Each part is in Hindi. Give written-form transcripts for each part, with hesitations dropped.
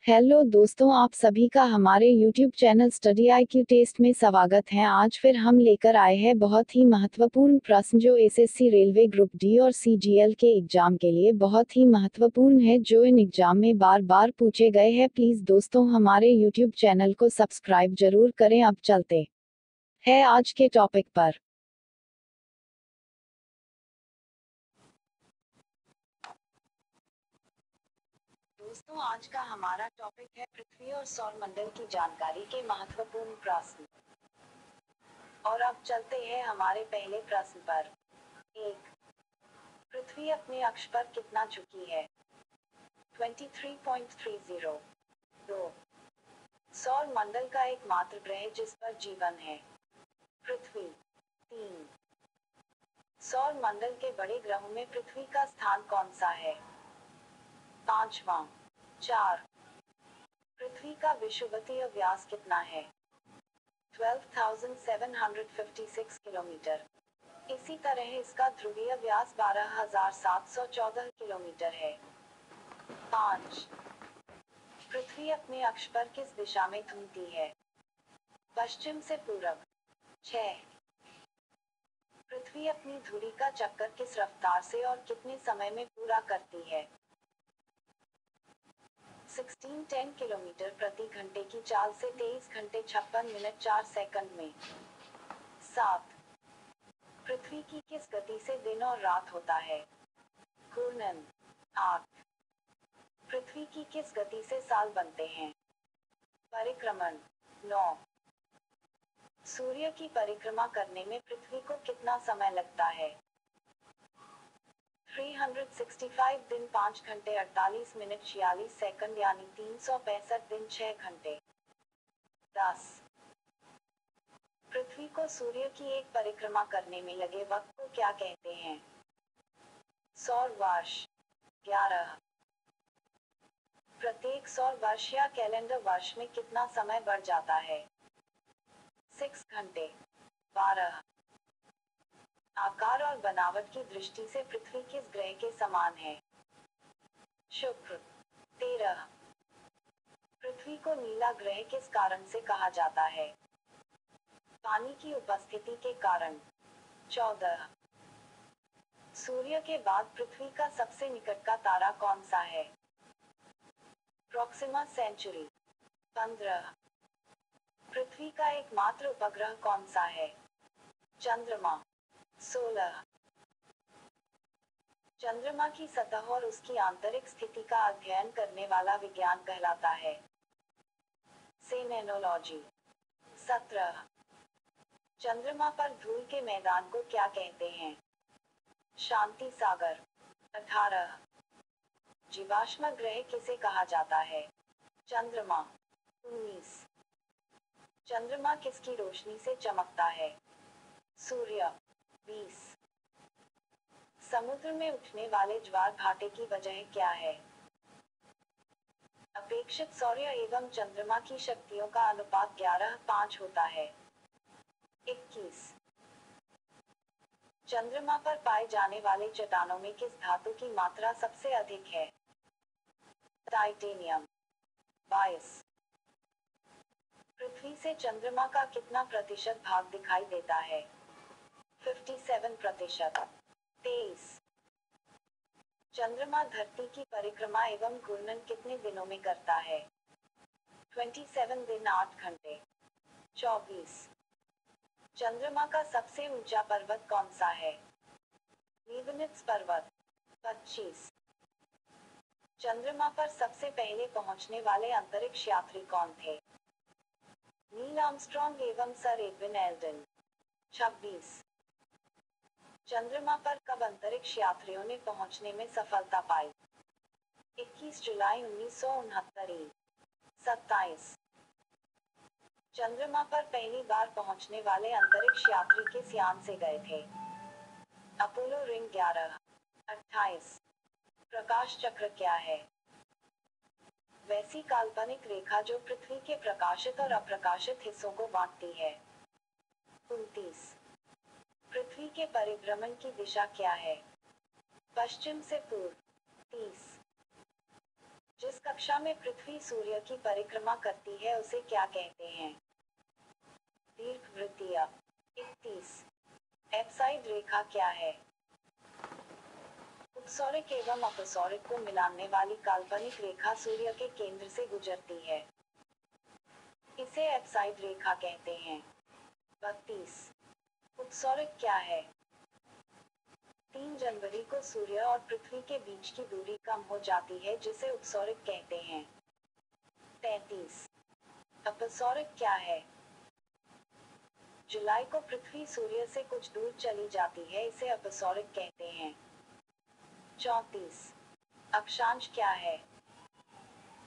हेलो दोस्तों, आप सभी का हमारे YouTube channel study IQ test में स्वागत है। आज फिर हम लेकर आए हैं बहुत ही महत्वपूर्ण प्रश्न जो एसएससी रेलवे ग्रुप डी और सीजीएल के एग्जाम के लिए बहुत ही महत्वपूर्ण है, जो इन एग्जाम में बार बार पूछे गए हैं। प्लीज दोस्तों हमारे YouTube चैनल को सब्सक्राइब जरूर करें। अब चलते हैं आज के टॉपिक पर। दोस्तों आज का हमारा टॉपिक है पृथ्वी और सौरमंडल की जानकारी के महत्वपूर्ण प्रश्न। और अब चलते हैं हमारे पहले प्रश्न पर। एक, पृथ्वी अपने अक्ष पर कितना झुकी है? 23.30। 2, सौर मंडल का एकमात्र ग्रह जिस पर जीवन है? पृथ्वी। 3, सौर मंडल के बड़े ग्रहों में पृथ्वी का स्थान कौन सा है? पांचवा। 4, पृथ्वी का विषुवतीय व्यास कितना है? 12,756 किलोमीटर। इसी तरह इसका ध्रुवीय व्यास 12,714 किलोमीटर है। 5, पृथ्वी अपने अक्ष पर किस दिशा में घूमती है? पश्चिम से पूरब। 6, पृथ्वी अपनी धुरी का चक्कर किस रफ्तार से और कितने समय में पूरा करती है? 1610 किलोमीटर प्रति घंटे की चाल से 23 घंटे 56 मिनट 4 सेकंड में। 7, पृथ्वी की किस गति से दिन और रात होता है? घूर्णन। 8, पृथ्वी की किस गति से साल बनते हैं? परिक्रमण। 9, सूर्य की परिक्रमा करने में पृथ्वी को कितना समय लगता है? 365 दिन 5 घंटे 48 मिनट 46 सेकंड यानी 365 दिन 6 घंटे। 10, पृथ्वी को सूर्य की एक परिक्रमा करने में लगे वक्त को क्या कहते हैं? सौर वर्ष। 11, प्रत्येक सौर वर्ष या कैलेंडर वर्ष में कितना समय बढ़ जाता है? 6 घंटे। 12, आकार और बनावट की दृष्टि से पृथ्वी किस ग्रह के समान है? शुक्र। 13, पृथ्वी को नीला ग्रह किस कारण से कहा जाता है? पानी की उपस्थिति के कारण। 14, सूर्य के बाद पृथ्वी का सबसे निकट का तारा कौन सा है? Proxima Centauri. 15, पृथ्वी का एकमात्र उपग्रह कौन सा है? चंद्रमा। 16, चंद्रमा की सतह और उसकी आंतरिक स्थिति का अध्ययन करने वाला विज्ञान कहलाता है? सेलेनोलॉजी। 17, चंद्रमा पर धूल के मैदान को क्या कहते हैं? शांति सागर। 18, जीवाश्म ग्रह किसे कहा जाता है? चंद्रमा। 19, चंद्रमा किसकी रोशनी से चमकता है? सूर्य। 20, समुद्र में उठने वाले ज्वार भाटे की वजह क्या है? अपेक्षित सौर्य एवं चंद्रमा की शक्तियों का अनुपात 11:5 होता है। 21, चंद्रमा पर पाए जाने वाले चट्टानों में किस धातु की मात्रा सबसे अधिक है? टाइटेनियम। 22, पृथ्वी से चंद्रमा का कितना प्रतिशत भाग दिखाई देता है? 57%। 23, चंद्रमा धरती की परिक्रमा एवं घूर्णन कितने दिनों में करता है? 27 दिन 8 घंटे। 24, चंद्रमा का सबसे ऊंचा पर्वत कौन सा है? लीबनिट्ज पर्वत। 25, चंद्रमा पर सबसे पहले पहुंचने वाले अंतरिक्ष यात्री कौन थे? नील आर्मस्ट्रॉन्ग एवं सर एडविन एल्डन। 26, चंद्रमा पर कब अंतरिक्ष यात्रियों ने पहुंचने में सफलता पाई? 21 जुलाई 1969। 27, चंद्रमा पर पहली बार पहुंचने वाले अंतरिक्ष यात्री किस यान से गए थे? Apollo ring 11। 28, प्रकाश चक्र क्या है? वैसी काल्पनिक रेखा जो पृथ्वी के प्रकाशित और अप्रकाशित हिस्सों को बांटती है। 29, पृथ्वी के परिभ्रमण की दिशा क्या है? पश्चिम से पूर्व। 30, जिस कक्षा में पृथ्वी सूर्य की परिक्रमा करती है उसे क्या कहते हैं? दीर्घवृत्तीय। 31। एप्साइड रेखा क्या है? उत्सौरिक एवं अपसौरिक को मिलाने वाली काल्पनिक रेखा सूर्य के केंद्र से गुजरती है। इसे एप्साइड रेखा कहते हैं। 32। उत्सौरिक क्या है? 3 जनवरी को सूर्य और पृथ्वी के बीच की दूरी कम हो जाती है जिसे उत्सौरिक कहते हैं। 33। अपसौरिक क्या है? जुलाई को पृथ्वी सूर्य से कुछ दूर चली जाती है, इसे अपसौरिक कहते हैं। 34। अक्षांश क्या है?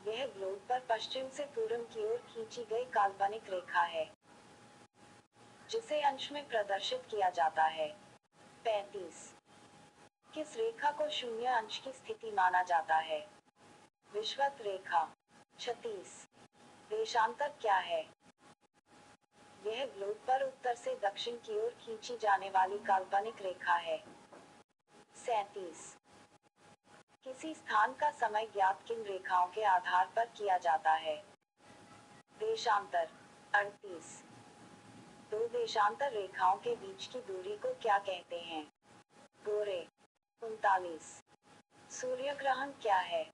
यह ग्लोब पर पश्चिम से पूर्व की ओर खींची गई काल्पनिक रेखा है जिसे अंश में प्रदर्शित किया जाता है। 35। किस रेखा को शून्य अंश की स्थिति माना जाता है? विषुवत रेखा। 36। देशांतर क्या है? यह ग्लोब पर उत्तर से दक्षिण की ओर खींची जाने वाली काल्पनिक रेखा है। 37। किसी स्थान का समय ज्ञात किन रेखाओं के आधार पर किया जाता है? देशांतर। 38। दो देशांतर रेखाओं के बीच की दूरी को क्या कहते हैं? गोरे। 39। सूर्य ग्रहण क्या है?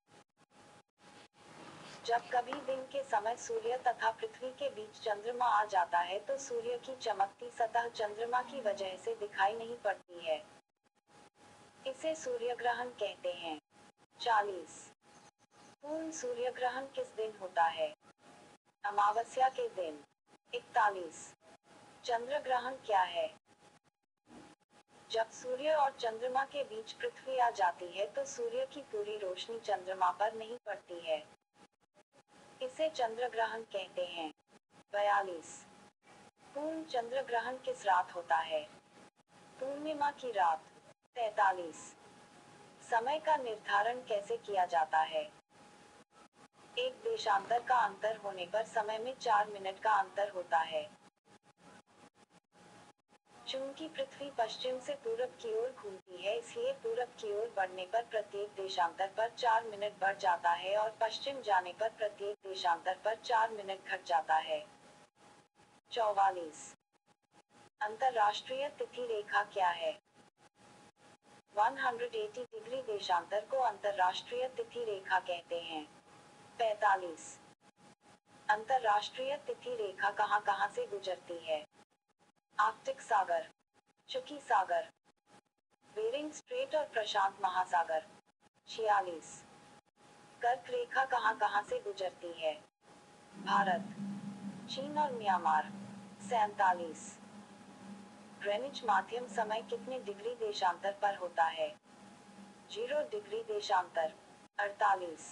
जब कभी दिन के समय सूर्य तथा पृथ्वी के बीच चंद्रमा आ जाता है तो सूर्य की चमकती सतह चंद्रमा की वजह से दिखाई नहीं पड़ती है। इसे सूर्य ग्रहण कहते हैं। 40। पूर्ण सूर्य ग्रहण किस दिन होता है? अमावस्या के दिन। 41। चंद्र ग्रहण क्या है? जब सूर्य और चंद्रमा के बीच पृथ्वी आ जाती है तो सूर्य की पूरी रोशनी चंद्रमा पर नहीं पड़ती है। इसे चंद्र ग्रहण कहते हैं। 42। पूर्ण चंद्र ग्रहण किस रात होता है? पूर्णिमा की रात। 43। समय का निर्धारण कैसे किया जाता है? एक देशांतर का अंतर होने पर समय में 4 मिनट का अंतर होता है। चूंकि पृथ्वी पश्चिम से पूरब की ओर घूमती है इसलिए पूरब की ओर बढ़ने पर प्रत्येक देशांतर पर 4 मिनट बढ़ जाता है और पश्चिम जाने पर प्रत्येक देशांतर पर 4 मिनट घट जाता है। 44। अंतरराष्ट्रीय तिथि रेखा क्या है? 180 डिग्री देशांतर को अंतरराष्ट्रीय तिथि रेखा कहते हैं। 45। अंतरराष्ट्रीय तिथि रेखा कहां कहां से गुजरती है? आर्कटिक सागर, चुकी सागर, बेरिंग स्ट्रेट और प्रशांत महासागर। 46। कर्क रेखा कहां कहां से गुजरती है? भारत, चीन और म्यांमार। 47। ग्रेनिच माध्यम समय कितने डिग्री देशांतर पर होता है? 0 डिग्री देशांतर। 48।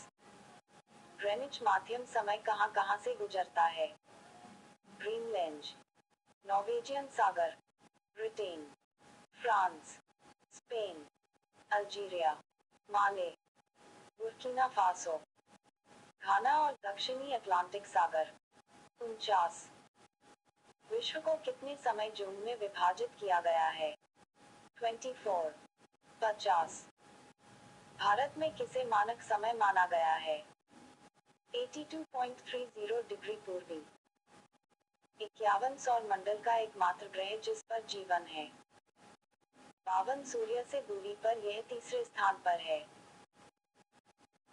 ग्रेनिच माध्यम समय कहां कहां से गुजरता है? ग्रीनलैंड, नॉर्वेजियन सागर, ब्रिटेन, फ्रांस, स्पेन, अल्जीरिया, माले, बुर्किना फासो, घाना और दक्षिणी अटलांटिक सागर। 49। विश्व को कितने समय जोन में विभाजित किया गया है? 24। 50। भारत में किसे मानक समय माना गया है? 82.30 डिग्री पूर्वी। 51 सौर मंडल का एकमात्र ग्रह जिस पर जीवन है। 52 सूर्य से दूरी पर यह तीसरे स्थान पर है।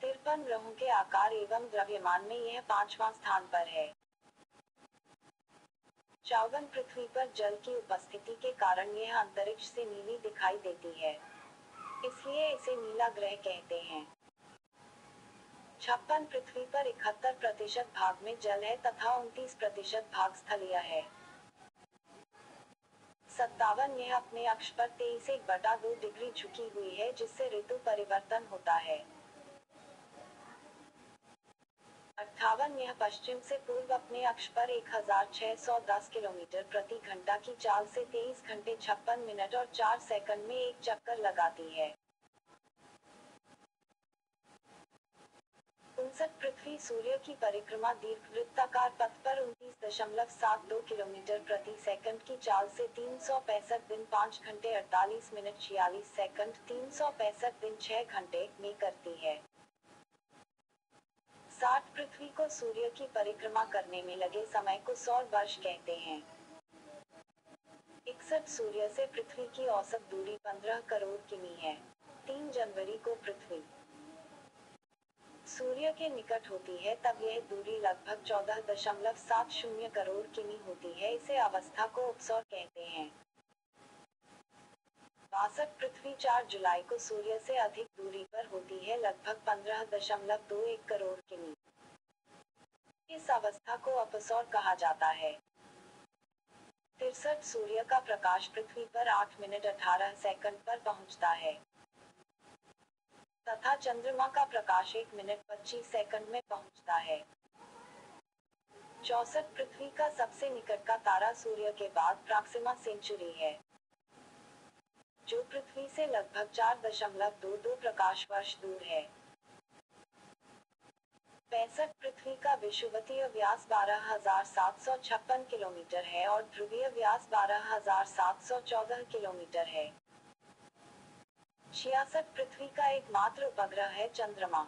53 ग्रहों के आकार एवं द्रव्यमान में यह 5वां स्थान पर है। 54 पृथ्वी पर जल की उपस्थिति के कारण यह अंतरिक्ष से नीली दिखाई देती है, इसलिए इसे नीला ग्रह कहते हैं। 56 पृथ्वी पर 71% भाग में जल है तथा 29% भाग स्थलीय है। 57 यह अपने अक्ष पर 23.1/2 डिग्री झुकी हुई है जिससे ऋतु परिवर्तन होता है। 58 यह पश्चिम से पूर्व अपने अक्ष पर 1610 किलोमीटर प्रति घंटा की चाल से 23 घंटे 56 मिनट और 4 सेकंड में एक चक्कर लगाती है। 59 पृथ्वी सूर्य की परिक्रमा दीर्घवृत्ताकार पथ पर 29.72 किलोमीटर प्रति सेकंड की चाल से 365 दिन 5 घंटे 48 मिनट 46 सेकंड 365 दिन 6 घंटे में करती है। 60 पृथ्वी को सूर्य की परिक्रमा करने में लगे समय को सौर वर्ष कहते हैं। 61 सूर्य से पृथ्वी की औसत दूरी 15 करोड़ किमी है। 3 जनवरी को पृथ्वी सूर्य के निकट होती है तब यह दूरी लगभग 14.70 करोड़ किमी होती है। इसे अवस्था को उपसौर कहते हैं। 62 पृथ्वी 4 जुलाई को सूर्य से अधिक दूरी पर होती है, लगभग 15.21 करोड़ किमी। इस अवस्था को अपसौर कहा जाता है। 63 सूर्य का प्रकाश पृथ्वी पर 8 मिनट 18 सेकंड पर पहुंचता है तथा चंद्रमा का प्रकाश 1 मिनट 25 सेकंड में पहुंचता है। 64 पृथ्वी का सबसे निकट का तारा सूर्य के बाद प्रॉक्सिमा सेंचुरी है, जो पृथ्वी से लगभग 4.22 प्रकाश वर्ष दूर है। 65 पृथ्वी का विषुवतीय व्यास 12,756 किलोमीटर है और ध्रुवीय व्यास 12,714 किलोमीटर है। 66 पृथ्वी का एकमात्र उपग्रह है चंद्रमा।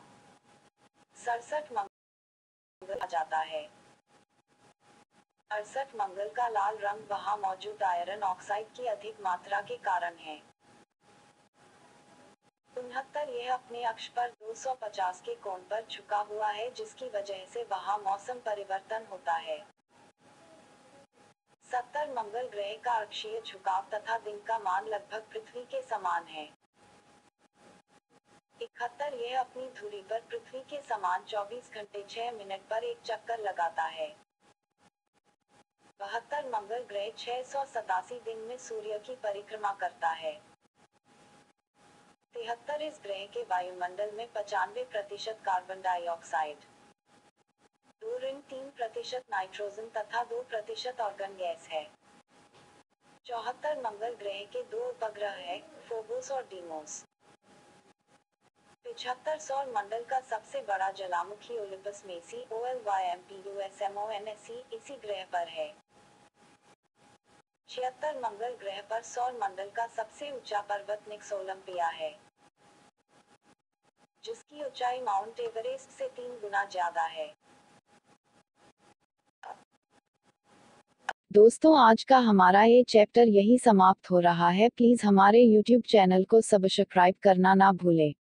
67 मंगल कहा जाता है। 68 मंगल का लाल रंग वहां मौजूद आयरन ऑक्साइड की अधिक मात्रा के कारण है। 69 यह अपने अक्ष पर 250 के कोण पर झुका हुआ है, जिसकी वजह से वहां मौसम परिवर्तन होता है। 70 मंगल ग्रह का अक्षीय झुकाव तथा दिन का मान लगभग पृथ्वी के समान है। 71 यह अपनी धुरी पर पृथ्वी के समान 24 घंटे 6 मिनट पर एक चक्कर लगाता है। 72 मंगल ग्रह 687 दिन में सूर्य की परिक्रमा करता है। 73 इस ग्रह के वायुमंडल में 95% कार्बन डाइऑक्साइड, 2-3% नाइट्रोजन तथा 2% ऑर्गन गैस है। 74 मंगल ग्रह के 2 उपग्रह है, फोबोस और डीमोस। 75 सौर मंडल का सबसे बड़ा ज्वालामुखी ओलिम्पस मेसी OLYMPUSMONSE इसी ग्रह पर है। 76 मंगल ग्रह पर सौर मंडल का सबसे ऊंचा पर्वत निक्स ओलंपिया है, जिसकी ऊंचाई माउंट एवरेस्ट से 3 गुना ज्यादा है। दोस्तों, आज का हमारा ये चैप्टर यही समाप्त हो रहा है। प्लीज हमारे YouTube चैनल को सब्सक्राइब करना ना भूलें।